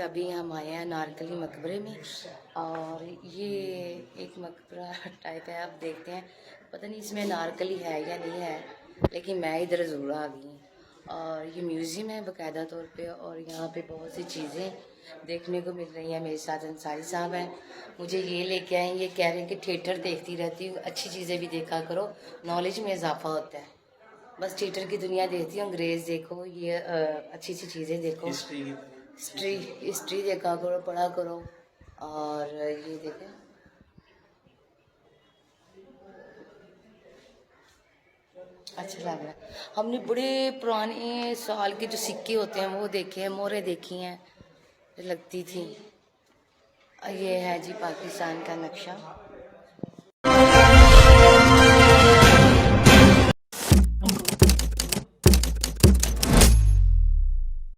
अभी हम आए हैं नारकली मकबरे में और ये एक मकबरा टाइप है। आप देखते हैं, पता नहीं इसमें नारकली है या नहीं है, लेकिन मैं इधर ज़रूर आ गई हूँ। और ये म्यूज़ियम है बाकायदा तौर पे, और यहाँ पे बहुत सी चीज़ें देखने को मिल रही हैं। मेरे साथ अंसारी साहब हैं, मुझे ये लेके आए, ये कह रहे हैं कि थिएटर देखती रहती हूँ, अच्छी चीज़ें भी देखा करो, नॉलेज में इजाफा होता है। बस थिएटर की दुनिया देखती हूँ, अंग्रेज़ देखो, ये अच्छी अच्छी चीज़ें देखो, हिस्ट्री देखा करो, पढ़ा करो। और ये देखें, अच्छा लग रहा है। हमने बड़े पुराने साल के जो सिक्के होते हैं वो देखे हैं, मोहरें देखी हैं, लगती थी। ये है जी पाकिस्तान का नक्शा।